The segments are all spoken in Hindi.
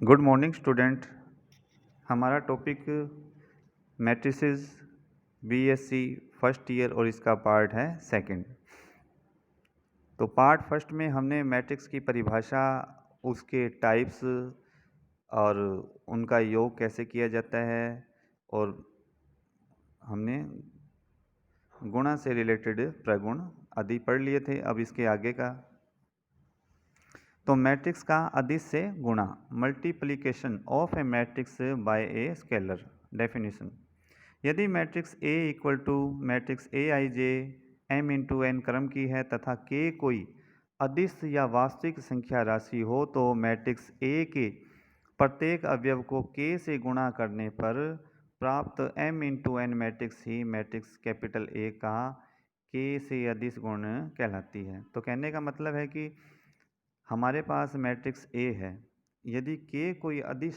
Good morning student. हमारा topic matrices BSc first year और इसका पार्ट है सेकंड। तो पार्ट फर्स्ट में हमने मैट्रिक्स की परिभाषा, उसके टाइप्स और उनका योग कैसे किया जाता है और हमने गुणा से रिलेटेड प्रगुण आदि पढ़ लिए थे। अब इसके आगे का तो मैट्रिक्स का अदिश से गुणा, multiplication of a matrix by a scalar. Definition: यदि matrix A equal to matrix A I J M into N क्रम की है तथा K कोई अदिश या वास्तविक संख्या राशि हो तो मैट्रिक्स A के प्रत्येक अवयव को K से गुणा करने पर प्राप्त M इंटू एन मैट्रिक्स ही मैट्रिक्स कैपिटल A का K से अदिश गुण कहलाती है। तो कहने का मतलब है कि हमारे पास मैट्रिक्स A है, यदि K कोई अदिश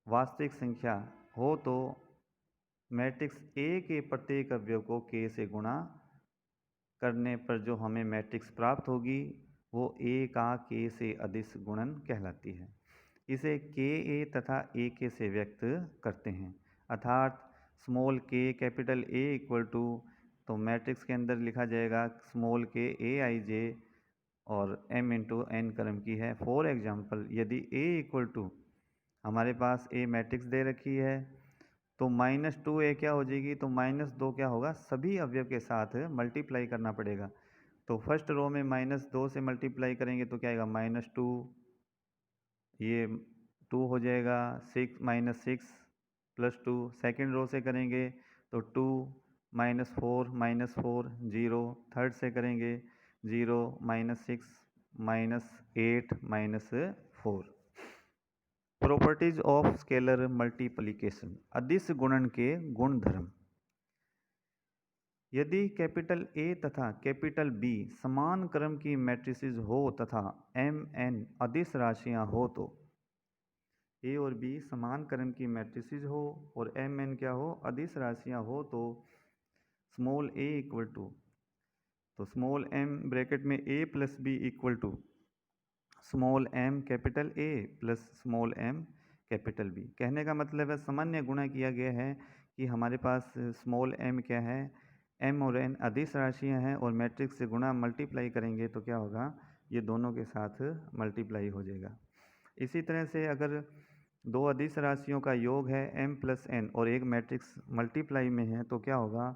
वास्तविक संख्या हो तो मैट्रिक्स A के प्रत्येक अवयव को K से गुणा करने पर जो हमें मैट्रिक्स प्राप्त होगी वो A का K से अदिश गुणन कहलाती है। इसे KA तथा AK से व्यक्त करते हैं, अर्थात small k capital A equal to, तो मैट्रिक्स के अंदर लिखा जाएगा small k A I J और m इंटू एन क्रम की है। फॉर एग्जाम्पल, यदि A इक्वल टू हमारे पास A मैट्रिक्स दे रखी है तो -2A क्या हो जाएगी, तो -2 क्या होगा, सभी अवयव के साथ मल्टीप्लाई करना पड़ेगा। तो फर्स्ट रो में -2 से मल्टीप्लाई करेंगे तो क्या आएगा, -2, ये 2 हो जाएगा, 6 प्लस 2। सेकेंड रो से करेंगे तो 2 -4 -4 0। थर्ड से करेंगे 0 -6 -8 -4। प्रॉपर्टीज ऑफ स्केलर मल्टीप्लिकेशन, अदिश गुणन के गुणधर्म। यदि कैपिटल A तथा कैपिटल B समान क्रम की मैट्रिसेस हो तथा mn अदिश राशियां हो तो A और B समान क्रम की मैट्रिसेस हो और mn क्या हो, अदिश राशियां हो तो स्मॉल a इक्वल टू, तो स्मॉल m ब्रैकेट में A plus B equal to small m capital A plus small m capital B। कहने का मतलब है सामान्य गुणा किया गया है कि हमारे पास स्मॉल m क्या है, m और n अदिश राशियां हैं और मैट्रिक्स से गुणा मल्टीप्लाई करेंगे तो क्या होगा, ये दोनों के साथ मल्टीप्लाई हो जाएगा। इसी तरह से अगर दो अदिश राशियों का योग है m प्लस n और एक मैट्रिक्स मल्टीप्लाई में है तो क्या होगा,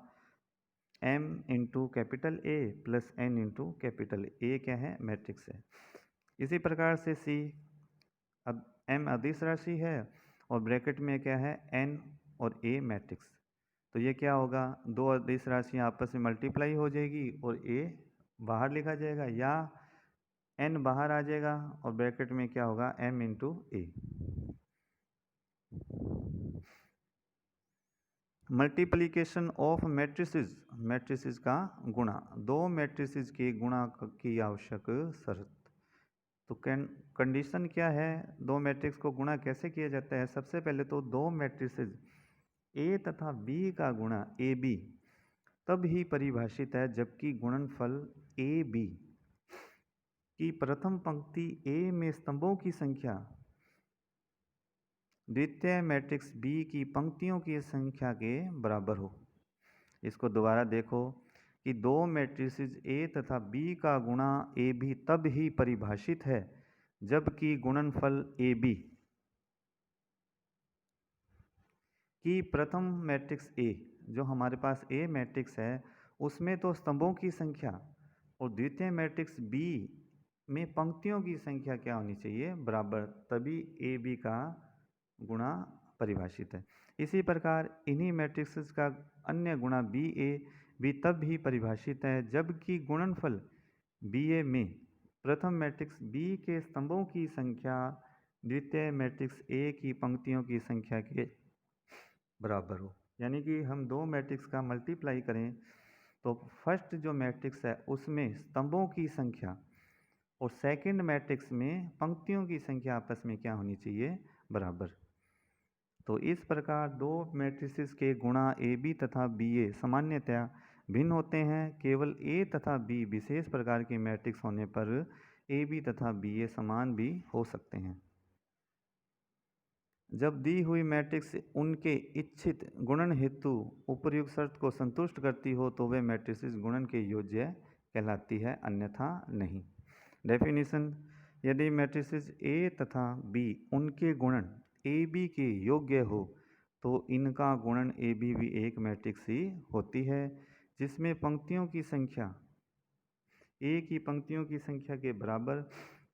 m into capital A plus n into capital A क्या है, मैट्रिक्स है। इसी प्रकार से C अब m अदिश राशि है और ब्रैकेट में क्या है, n और A मैट्रिक्स, तो ये क्या होगा, दो अदिश राशियाँ आपस में मल्टीप्लाई हो जाएगी और A बाहर लिखा जाएगा या n बाहर आ जाएगा और ब्रैकेट में क्या होगा, m into A। Multiplication of matrices, matrices का गुणा, दो मैट्रिसेस के गुणा की आवश्यक शर्त। तो कंडीशन क्या है, दो मैट्रिक्स को गुणा कैसे किया जाता है। सबसे पहले तो दो मैट्रिसेस A तथा B का गुणा AB तब ही परिभाषित है जबकि गुणनफल AB की प्रथम पंक्ति A में स्तंभों की संख्या द्वितीय मैट्रिक्स B की पंक्तियों की संख्या के बराबर हो। इसको दोबारा देखो कि दो मैट्रिसेस A तथा B का गुणा AB तब ही परिभाषित है जबकि गुणनफल AB कि प्रथम मैट्रिक्स A, जो हमारे पास A मैट्रिक्स है उसमें तो स्तंभों की संख्या और द्वितीय मैट्रिक्स B में पंक्तियों की संख्या क्या होनी चाहिए, बराबर, तभी AB का गुणा परिभाषित है। इसी प्रकार इन्हीं मैट्रिक्स का अन्य गुणा BA भी तब ही परिभाषित है जबकि गुणनफल BA में प्रथम मैट्रिक्स B के स्तंभों की संख्या द्वितीय मैट्रिक्स A की पंक्तियों की संख्या के बराबर हो। यानी कि हम दो मैट्रिक्स का मल्टीप्लाई करें तो फर्स्ट जो मैट्रिक्स है उसमें स्तंभों की संख्या और सेकंड मैट्रिक्स में पंक्तियों की संख्या आपस में क्या होनी चाहिए, बराबर। तो इस प्रकार दो मैट्रिसेस के गुणा AB तथा BA सामान्यतया भिन्न होते हैं। केवल A तथा B विशेष प्रकार के मैट्रिक्स होने पर AB तथा BA समान भी हो सकते हैं। जब दी हुई मैट्रिक्स उनके इच्छित गुणन हेतु उपर्युक्त शर्त को संतुष्ट करती हो तो वे मैट्रिसेस गुणन के योग्य कहलाती है, अन्यथा नहीं। डेफिनेशन: यदि मैट्रिसेस ए तथा बी उनके गुणन ए बी के योग्य हो तो इनका गुणन ए बी भी एक मैट्रिक्स ही होती है, जिसमें पंक्तियों की संख्या ए की पंक्तियों की संख्या के बराबर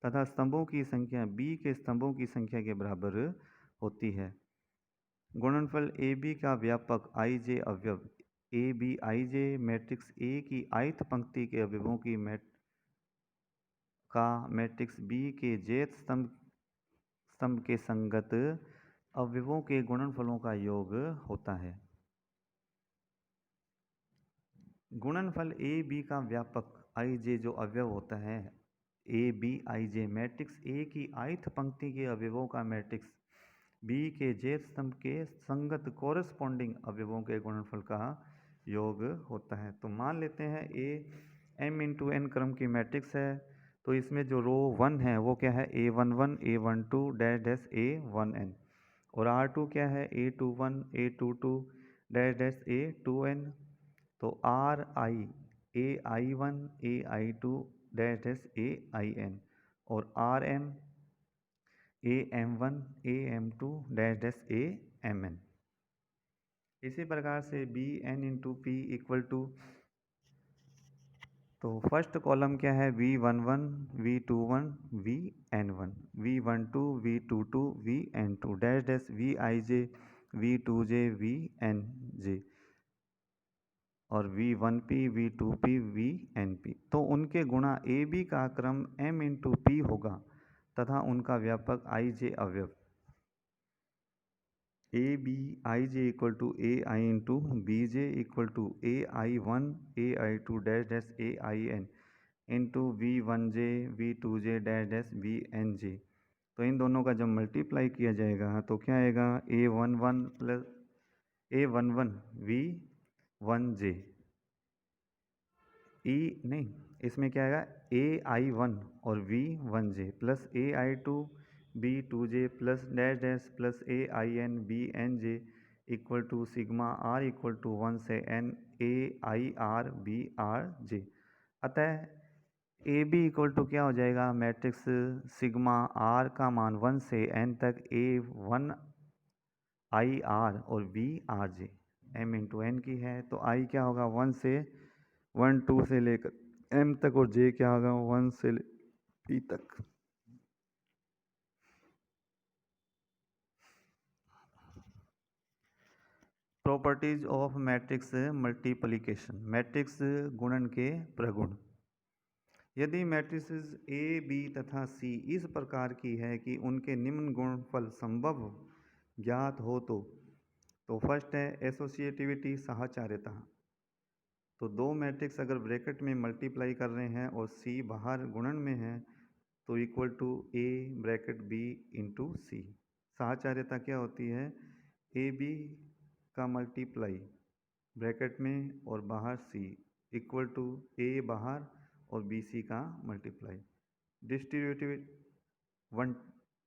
तथा स्तंभों की संख्या बी के स्तंभों की संख्या के बराबर होती है। गुणनफल ए बी का व्यापक आई जे अवयव A B I J matrix A की ith पंक्ति के अवयवों की मैट्रिक्स बी के jth स्तंभ के संगत अवयवों के गुणनफलों का योग होता है। गुणनफल ए बी का व्यापक आई जे जो अवयव होता है A B I J matrix A की ith पंक्ति के अवयवों का मैट्रिक्स बी के jth स्तंभ के संगत कोरस्पॉन्डिंग अवयवों के गुणनफल का योग होता है। तो मान लेते हैं ए m इंटू n क्रम की मैट्रिक्स है, तो इसमें जो रो 1 है वो क्या है A11 A12 dash dash A1n, और R2 क्या है A21 A22 dash dash A2n, तो RI AI1 AI2 dash dash AIN, और RM AM1 AM2 dash dash AMN। इसी प्रकार से BN into P equal to, तो फर्स्ट कॉलम क्या है V11 V21 VN1 V12 V22 VN2 dash dash VIJ V2J VNJ और V1P V2P VNP। तो उनके गुणा AB का क्रम M इंटू P होगा तथा उनका व्यापक IJ अवयव AB IJ equal to AI into BJ equal to AI1 AI2 dash dash AIN into V1J V2J dash dash VNJ। तो इन दोनों का जब मल्टीप्लाई किया जाएगा तो क्या आएगा A11 प्लस A11 V1J नहीं, इसमें क्या आएगा AI1 और V1J plus AI2 B2J plus dash dash plus AIN BNJ equal to sigma R equal to 1 से N AIR BRJ। अतः AB इक्वल टू क्या हो जाएगा मैट्रिक्स सिग्मा R का मान 1 से N तक A1 IR और BRJ M इंटू N की है, तो I क्या होगा 1 2 से लेकर M तक, और J क्या होगा 1 से P तक। Properties of matrix multiplication, matrix गुणन के प्रगुण। यदि मैट्रिसेस A B तथा C इस प्रकार की है कि उनके निम्न गुणनफल संभव ज्ञात हो तो फर्स्ट है एसोसिएटिविटी साहचर्यता। तो दो मैट्रिक्स अगर ब्रैकेट में मल्टीप्लाई कर रहे हैं और C बाहर गुणन में है तो equal to A bracket B into C। साहचर्यता क्या होती है AB का मल्टीप्लाई ब्रैकेट में और बाहर C इक्वल टू A बाहर और BC का मल्टीप्लाई। डिस्ट्रीब्यूटिव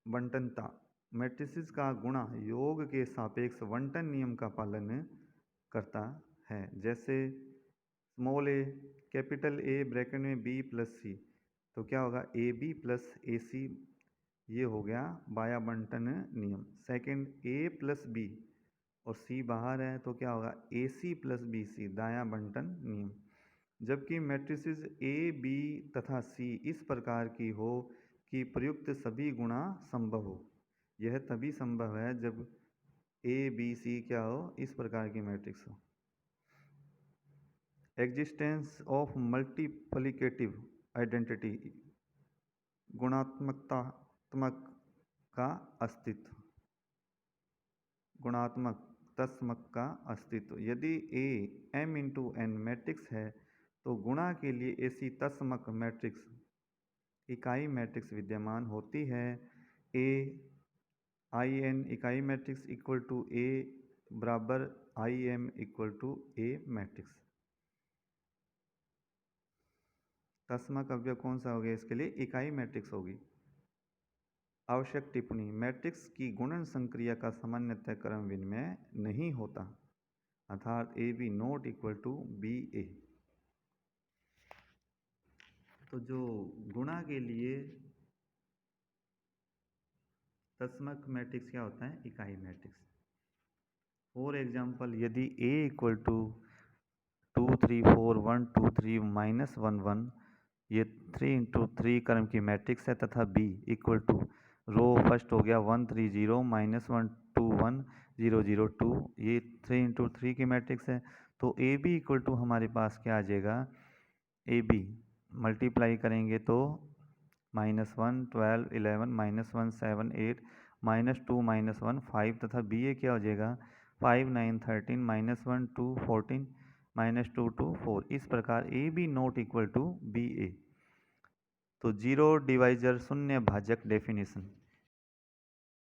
बंटनता, मैट्रिसेस का गुणा योग के सापेक्ष बंटन नियम का पालन करता है। जैसे small a capital A bracket में B प्लस C, तो क्या होगा AB प्लस AC, ये हो गया बाया बंटन नियम। सेकंड A प्लस B और C बाहर है तो क्या होगा AC प्लस BC, दाया बंटन नियम। जबकि मैट्रिसेस A B तथा C इस प्रकार की हो कि प्रयुक्त सभी गुणा संभव हो। यह तभी संभव है जब A B C क्या हो इस प्रकार की मैट्रिक्स हो। एग्जिस्टेंस ऑफ मल्टीप्लिकेटिव आइडेंटिटी, गुणात्मक का अस्तित्व, गुणात्मक तस्मक का अस्तित्व। यदि A M into N matrix है तो गुणा के लिए ऐसी तस्मक मैट्रिक्स इकाई मैट्रिक्स विद्यमान होती है। A IN इकाई मैट्रिक्स इक्वल टू A बराबर IM equal to A matrix. तस्मक अवयव कौन सा हो गया इसके लिए इकाई मैट्रिक्स होगी। आवश्यक टिप्पणी, मैट्रिक्स की गुणन संक्रिया का सामान्यतः क्रम विनिमय नहीं होता, अर्थात A B not equal to B A. तो जो गुणा के लिए तत्समक मैट्रिक्स क्या होता है, इकाई मैट्रिक्स। फॉर एग्जाम्पल, यदि ए इक्वल टू 2 3 4 1 2 3 -1 1, ये 3 इंटू 3 क्रम की मैट्रिक्स है, तथा B equal to row first हो गया 1 3 0 -1 2 1 0 0 2, ये 3 इंटू 3 की मैट्रिक्स है। तो ए बी इक्वल टू हमारे पास क्या आ जाएगा, ए बी मल्टीप्लाई करेंगे तो -1 12 11 -1 7 8 -2 -1 5, तथा बी ए क्या हो जाएगा 5 9 13 -1 2 14 -2 2 4। इस प्रकार A B not equal to B A. तो जीरो डिवाइजर शून्य भाजक डेफिनेशन।